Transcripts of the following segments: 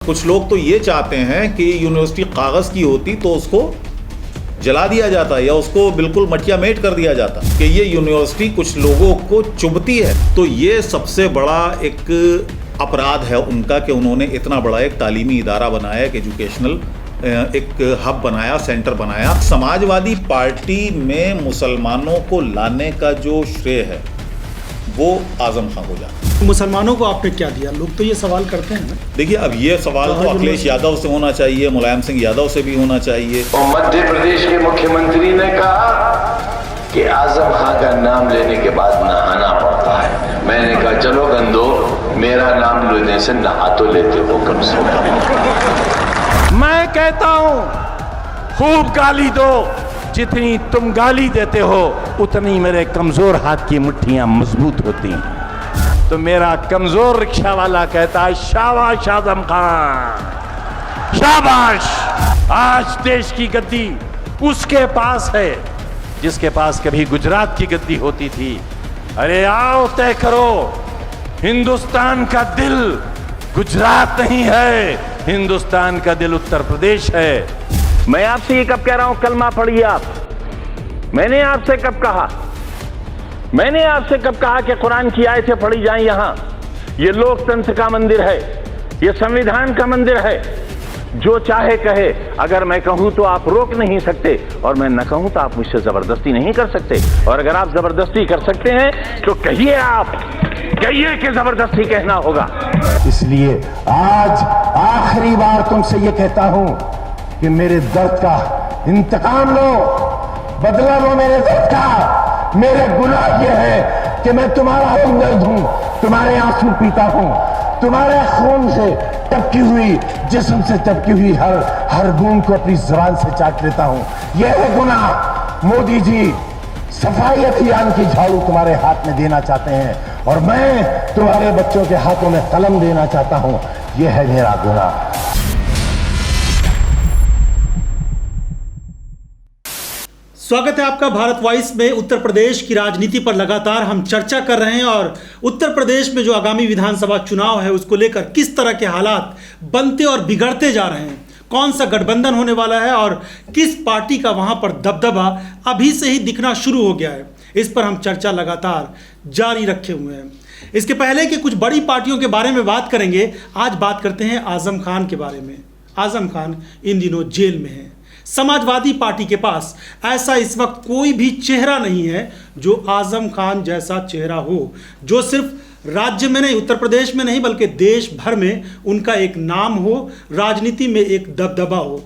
कुछ लोग तो ये चाहते हैं कि यूनिवर्सिटी कागज़ की होती तो उसको जला दिया जाता या उसको बिल्कुल मटिया मेट कर दिया जाता कि ये यूनिवर्सिटी कुछ लोगों को चुभती है। तो ये सबसे बड़ा एक अपराध है उनका कि उन्होंने इतना बड़ा एक तालीमी इदारा बनाया, एक एजुकेशनल एक हब बनाया, सेंटर बनाया। समाजवादी पार्टी में मुसलमानों को लाने का जो श्रेय है वो आजम खान को जाता है। मुसलमानों को आपने क्या दिया? लोग तो ये सवाल करते हैं ना। देखिए, अब ये सवाल तो अखिलेश यादव से होना चाहिए, मुलायम सिंह यादव से भी होना चाहिए। और मध्य प्रदेश के मुख्यमंत्री ने कहा कि आजम खान का नाम लेने के बाद नहाना पड़ता है। मैंने कहा चलो गंदो, मेरा नाम लेने से नहा तो लेते हो कम से कम। मैं कहता हूं खूब गाली दो, जितनी तुम गाली देते हो उतनी मेरे कमजोर हाथ की मुट्ठियां मजबूत होती हैं। तो मेरा कमजोर रिक्शा वाला कहता है शाबाश आजम खान, शाबाश। आज देश की गद्दी उसके पास है जिसके पास कभी गुजरात की गद्दी होती थी। अरे आओ तय करो, हिंदुस्तान का दिल गुजरात नहीं है, हिंदुस्तान का दिल उत्तर प्रदेश है। मैं आपसे ये कब कह रहा हूं कलमा पढ़िए आप? मैंने आपसे कब कहा? मैंने आपसे कब कहा कि कुरान की आयतें पढ़ी जाएं? यहां ये लोकतंत्र का मंदिर है, ये संविधान का मंदिर है। जो चाहे कहे, अगर मैं कहूं तो आप रोक नहीं सकते और मैं न कहूं तो आप मुझसे जबरदस्ती नहीं कर सकते। और अगर आप जबरदस्ती कर सकते हैं तो कहिए, आप कहिए कि जबरदस्ती कहना होगा। इसलिए आज आखिरी बार तुमसे ये कहता हूं कि मेरे दर्द का इंतकाम लो, बदला लो मेरे दर्द का। मेरे गुनाह ये है कि मैं तुम्हारा हमदर्द हूं, तुम्हारे आंसू पीता हूं, तुम्हारे खून से टपकी हुई जिस्म से टपकी हुई हर बूंद को अपनी जुबान से चाट लेता हूं। यह है गुनाह। मोदी जी सफाई अभियान की झाड़ू तुम्हारे हाथ में देना चाहते हैं और मैं तुम्हारे बच्चों के हाथों में कलम देना चाहता हूं। यह है मेरा गुनाह। स्वागत है आपका भारत वॉइस में। उत्तर प्रदेश की राजनीति पर लगातार हम चर्चा कर रहे हैं और उत्तर प्रदेश में जो आगामी विधानसभा चुनाव है उसको लेकर किस तरह के हालात बनते और बिगड़ते जा रहे हैं, कौन सा गठबंधन होने वाला है और किस पार्टी का वहां पर दबदबा अभी से ही दिखना शुरू हो गया है, इस पर हम चर्चा लगातार जारी रखे हुए हैं। इसके पहले कि कुछ बड़ी पार्टियों के बारे में बात करेंगे, आज बात करते हैं आजम खान के बारे में। आजम खान इन दिनों जेल में है। समाजवादी पार्टी के पास ऐसा इस वक्त कोई भी चेहरा नहीं है जो आजम खान जैसा चेहरा हो, जो सिर्फ राज्य में नहीं, उत्तर प्रदेश में नहीं, बल्कि देश भर में उनका एक नाम हो, राजनीति में एक दबदबा हो।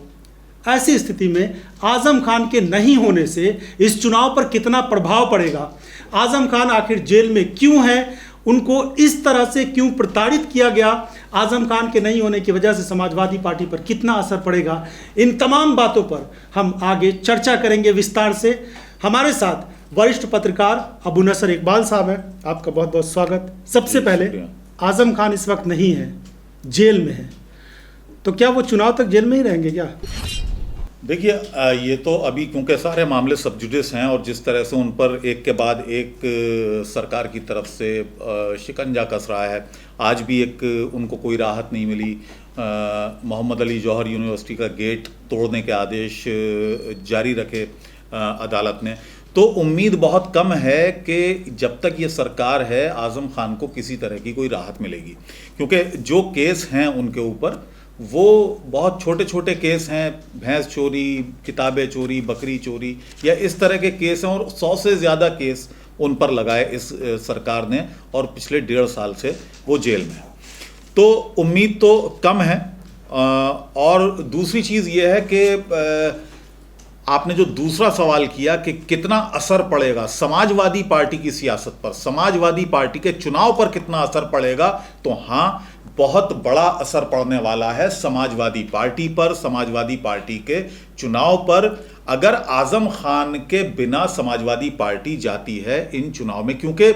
ऐसी स्थिति में आजम खान के नहीं होने से इस चुनाव पर कितना प्रभाव पड़ेगा, आजम खान आखिर जेल में क्यों है, उनको इस तरह से क्यों प्रताड़ित किया गया, आजम खान के नहीं होने की वजह से समाजवादी पार्टी पर कितना असर पड़ेगा, इन तमाम बातों पर हम आगे चर्चा करेंगे विस्तार से। हमारे साथ वरिष्ठ पत्रकार अबू नसर इकबाल साहब हैं, आपका बहुत बहुत स्वागत। सबसे पहले, आजम खान इस वक्त नहीं है, जेल में है, तो क्या वो चुनाव तक जेल में ही रहेंगे क्या? देखिए, ये तो अभी क्योंकि सारे मामले सब जुडिस हैं और जिस तरह से उन पर एक के बाद एक सरकार की तरफ से शिकंजा कस रहा है, आज भी एक उनको कोई राहत नहीं मिली। मोहम्मद अली जौहर यूनिवर्सिटी का गेट तोड़ने के आदेश जारी रखे अदालत ने। तो उम्मीद बहुत कम है कि जब तक ये सरकार है आजम खान को किसी तरह की कोई राहत मिलेगी, क्योंकि जो केस हैं उनके ऊपर वो बहुत छोटे छोटे केस हैं। भैंस चोरी, किताबें चोरी, बकरी चोरी या इस तरह के केस हैं और 100 से ज़्यादा केस उन पर लगाए इस सरकार ने और पिछले 1.5 साल से वो जेल में है। तो उम्मीद तो कम है। और दूसरी चीज़ ये है कि आपने जो दूसरा सवाल किया कि कितना असर पड़ेगा समाजवादी पार्टी की सियासत पर, समाजवादी पार्टी के चुनाव पर कितना असर पड़ेगा, तो हाँ, बहुत बड़ा असर पड़ने वाला है समाजवादी पार्टी पर, समाजवादी पार्टी के चुनाव पर। अगर आजम खान के बिना समाजवादी पार्टी जाती है इन चुनाव में, क्योंकि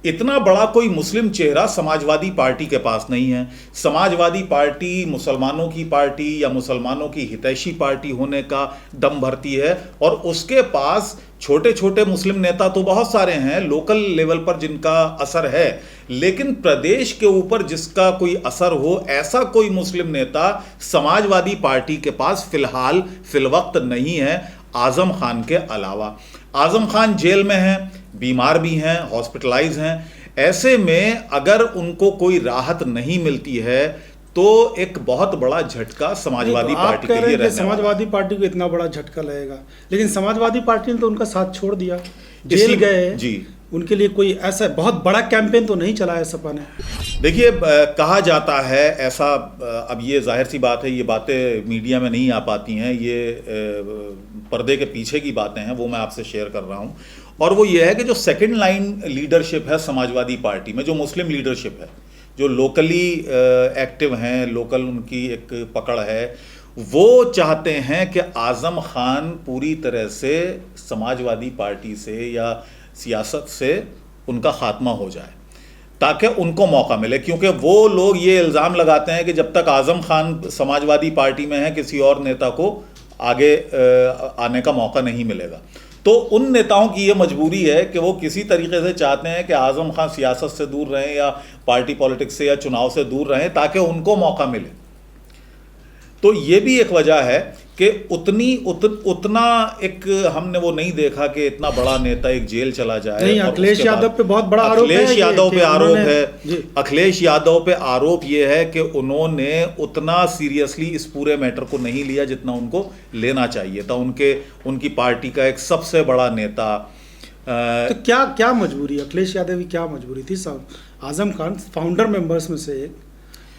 इतना बड़ा कोई मुस्लिम चेहरा समाजवादी पार्टी के पास नहीं है। समाजवादी पार्टी मुसलमानों की पार्टी या मुसलमानों की हितैषी पार्टी होने का दम भरती है, और उसके पास छोटे छोटे मुस्लिम नेता तो बहुत सारे हैं लोकल लेवल पर जिनका असर है, लेकिन प्रदेश के ऊपर जिसका कोई असर हो ऐसा कोई मुस्लिम नेता समाजवादी पार्टी के पास फिलहाल फिलवक्त नहीं है, आजम खान के अलावा। आजम खान जेल में हैं, बीमार भी हैं, हॉस्पिटलाइज हैं। ऐसे में अगर उनको कोई राहत नहीं मिलती है तो एक बहुत बड़ा झटका समाजवादी पार्टी के लिए रहने वाला है। समाजवादी पार्टी को इतना बड़ा झटका लगेगा, लेकिन समाजवादी पार्टी ने तो उनका साथ छोड़ दिया, जेल गए जी। उनके लिए कोई ऐसा बहुत बड़ा कैंपेन तो नहीं चलाया सपा ने। देखिए, कहा जाता है ऐसा, अब ये जाहिर सी बात है, ये बातें मीडिया में नहीं आ पाती हैं, ये पर्दे के पीछे की बातें हैं, वो मैं आपसे शेयर कर रहा हूँ। और वो ये है कि जो सेकंड लाइन लीडरशिप है समाजवादी पार्टी में, जो मुस्लिम लीडरशिप है, जो लोकली एक्टिव हैं, लोकल उनकी एक पकड़ है, वो चाहते हैं कि आज़म खान पूरी तरह से समाजवादी पार्टी से या सियासत से उनका खात्मा हो जाए ताकि उनको मौका मिले, क्योंकि वो लोग ये इल्ज़ाम लगाते हैं कि जब तक आज़म खान समाजवादी पार्टी में है किसी और नेता को आगे आने का मौका नहीं मिलेगा। तो उन नेताओं की ये मजबूरी है कि वो किसी तरीके से चाहते हैं कि आज़म खान सियासत से दूर रहें या पार्टी पॉलिटिक्स से या चुनाव से दूर रहें ताकि उनको मौका मिले। तो ये भी एक वजह है कि उतना एक हमने वो नहीं देखा कि इतना बड़ा नेता एक जेल चला जाए। नहीं, अखिलेश यादव पे बहुत बड़ा आरोप है। अखिलेश यादव पे आरोप है, अखिलेश यादव पे आरोप ये है कि उन्होंने उतना सीरियसली इस पूरे मैटर को नहीं लिया जितना उनको लेना चाहिए था। उनकी पार्टी का एक सबसे बड़ा नेता। तो क्या मजबूरी, अखिलेश यादव की क्या मजबूरी थी? आजम खान फाउंडर मेंबर्स में से एक,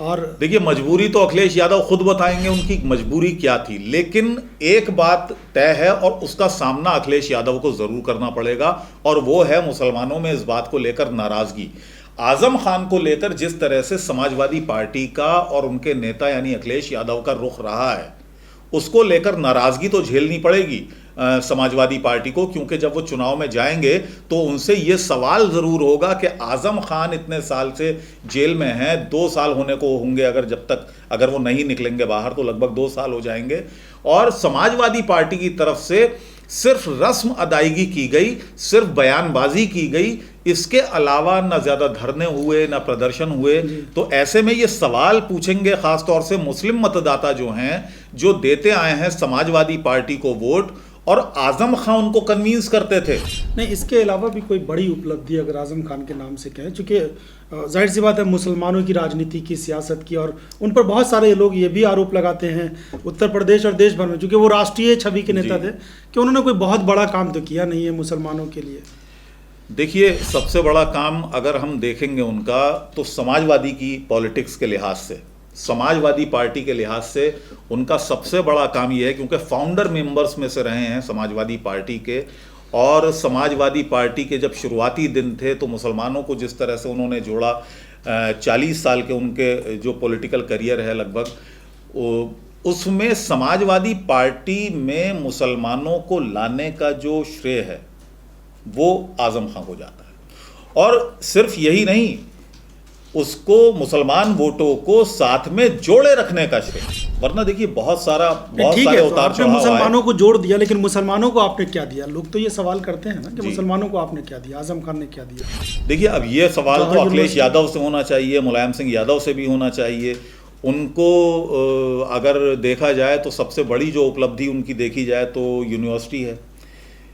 और देखिए मजबूरी तो अखिलेश यादव खुद बताएंगे उनकी मजबूरी क्या थी, लेकिन एक बात तय है और उसका सामना अखिलेश यादव को जरूर करना पड़ेगा, और वो है मुसलमानों में इस बात को लेकर नाराजगी। आजम खान को लेकर जिस तरह से समाजवादी पार्टी का और उनके नेता यानी अखिलेश यादव का रुख रहा है, उसको लेकर नाराजगी तो झेलनी पड़ेगी समाजवादी पार्टी को, क्योंकि जब वो चुनाव में जाएंगे तो उनसे ये सवाल ज़रूर होगा कि आज़म खान इतने साल से जेल में हैं, 2 साल होने को होंगे, अगर वो नहीं निकलेंगे बाहर तो लगभग 2 साल हो जाएंगे, और समाजवादी पार्टी की तरफ से सिर्फ रस्म अदायगी की गई, सिर्फ बयानबाजी की गई, इसके अलावा ना ज़्यादा धरने हुए ना प्रदर्शन हुए। तो ऐसे में ये सवाल पूछेंगे ख़ास तौर से मुस्लिम मतदाता जो हैं, जो देते आए हैं समाजवादी पार्टी को वोट, और आज़म खान उनको कन्विंस करते थे। नहीं, इसके अलावा भी कोई बड़ी उपलब्धि अगर आज़म खान के नाम से कहें, चूँकि जाहिर सी बात है मुसलमानों की राजनीति की, सियासत की, और उन पर बहुत सारे लोग ये भी आरोप लगाते हैं उत्तर प्रदेश और देश भर में, चूँकि वो राष्ट्रीय छवि के नेता थे, कि उन्होंने कोई बहुत बड़ा काम तो किया नहीं है मुसलमानों के लिए। देखिए, सबसे बड़ा काम अगर हम देखेंगे उनका, तो समाजवादी की पॉलिटिक्स के लिहाज से, समाजवादी पार्टी के लिहाज से उनका सबसे बड़ा काम यह है, क्योंकि फाउंडर मेंबर्स में से रहे हैं समाजवादी पार्टी के, और समाजवादी पार्टी के जब शुरुआती दिन थे तो मुसलमानों को जिस तरह से उन्होंने जोड़ा, 40 साल के उनके जो पॉलिटिकल करियर है लगभग, उसमें समाजवादी पार्टी में मुसलमानों को लाने का जो श्रेय है वो आज़म खान को जाता है। और सिर्फ यही नहीं, उसको मुसलमान वोटों को साथ में जोड़े रखने का श्रेय, वरना देखिए बहुत सारे उतार चढ़ाव। मुसलमानों को जोड़ दिया, लेकिन मुसलमानों को आपने क्या दिया? लोग तो ये सवाल करते हैं ना कि मुसलमानों को आपने क्या दिया, आज़म खान ने क्या दिया? देखिए, अब ये सवाल तो अखिलेश यादव से होना चाहिए, मुलायम सिंह यादव से भी होना चाहिए। उनको अगर देखा जाए तो सबसे बड़ी जो उपलब्धि उनकी देखी जाए तो यूनिवर्सिटी है,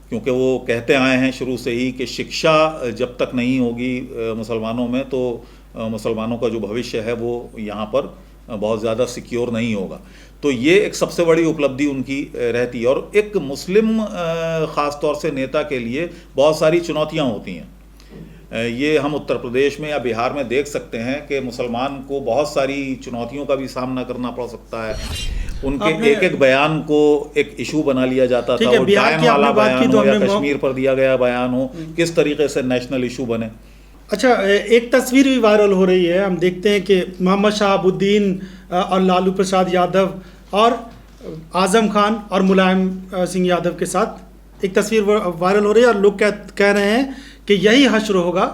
क्योंकि वो कहते आए हैं शुरू से ही कि शिक्षा जब तक नहीं होगी मुसलमानों में, तो मुसलमानों का जो भविष्य है वो यहाँ पर बहुत ज़्यादा सिक्योर नहीं होगा। तो ये एक सबसे बड़ी उपलब्धि उनकी रहती है। और एक मुस्लिम ख़ास तौर से नेता के लिए बहुत सारी चुनौतियाँ होती हैं। ये हम उत्तर प्रदेश में या बिहार में देख सकते हैं कि मुसलमान को बहुत सारी चुनौतियों का भी सामना करना पड़ सकता है। उनके एक बयान को एक इशू बना लिया जाता था, वो टाइम वाला बयान हो या कश्मीर पर दिया गया बयान हो, किस तरीके से नेशनल इशू बने। अच्छा, एक तस्वीर भी वायरल हो रही है, हम देखते हैं कि मोहम्मद शहाबुद्दीन और लालू प्रसाद यादव और आज़म खान और मुलायम सिंह यादव के साथ एक तस्वीर वायरल हो रही है, और लोग कह रहे हैं कि यही हश्र होगा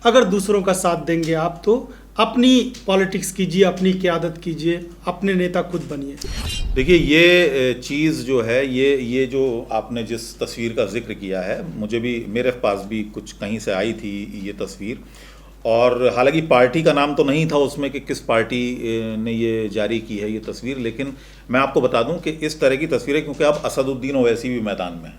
अगर दूसरों का साथ देंगे आप तो अपनी पॉलिटिक्स कीजिए, अपनी क़यादत कीजिए, अपने नेता खुद बनिए। देखिए ये चीज़ जो है, ये जो आपने जिस तस्वीर का जिक्र किया है, मुझे भी, मेरे पास भी कुछ कहीं से आई थी ये तस्वीर, और हालांकि पार्टी का नाम तो नहीं था उसमें कि किस पार्टी ने ये जारी की है ये तस्वीर, लेकिन मैं आपको बता दूं कि इस तरह की तस्वीरें, क्योंकि अब असदुद्दीन ओवैसी भी मैदान में है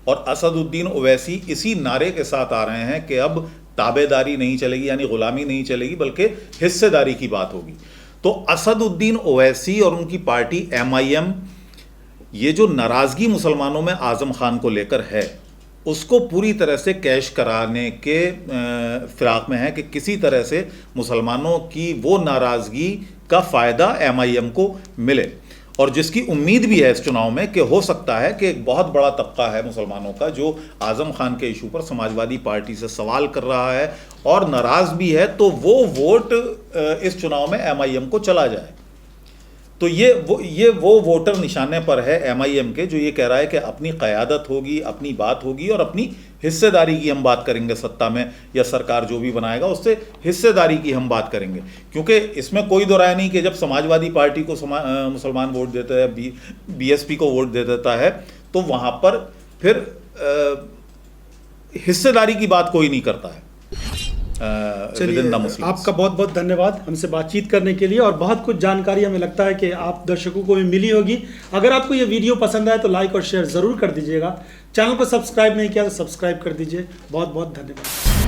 और असदुद्दीन ओवैसी इसी नारे के साथ आ रहे हैं कि अब ताबेदारी नहीं चलेगी, यानी गुलामी नहीं चलेगी, बल्कि हिस्सेदारी की बात होगी। तो असदुद्दीन ओवैसी और उनकी पार्टी MIM, ये जो नाराज़गी मुसलमानों में आज़म खान को लेकर है, उसको पूरी तरह से कैश कराने के फिराक में है कि किसी तरह से मुसलमानों की वो नाराज़गी का फ़ायदा MIM को मिले, और जिसकी उम्मीद भी है इस चुनाव में कि हो सकता है कि एक बहुत बड़ा तबका है मुसलमानों का जो आज़म खान के इशू पर समाजवादी पार्टी से सवाल कर रहा है और नाराज़ भी है, तो वो वोट इस चुनाव में MIM को चला जाए। तो ये वो वोटर निशाने पर है MIM के, जो ये कह रहा है कि अपनी क़यादत होगी, अपनी बात होगी और अपनी हिस्सेदारी की हम बात करेंगे, सत्ता में या सरकार जो भी बनाएगा उससे हिस्सेदारी की हम बात करेंगे। क्योंकि इसमें कोई दो राय नहीं कि जब समाजवादी पार्टी को मुसलमान वोट देता है, BSP को वोट दे देता है, तो वहाँ पर फिर हिस्सेदारी की बात कोई नहीं करता है। चलिए, आपका बहुत बहुत धन्यवाद हमसे बातचीत करने के लिए, और बहुत कुछ जानकारी हमें लगता है कि आप दर्शकों को भी मिली होगी। अगर आपको ये वीडियो पसंद आए तो लाइक और शेयर ज़रूर कर दीजिएगा। चैनल को सब्सक्राइब नहीं किया तो सब्सक्राइब कर दीजिए। बहुत बहुत धन्यवाद।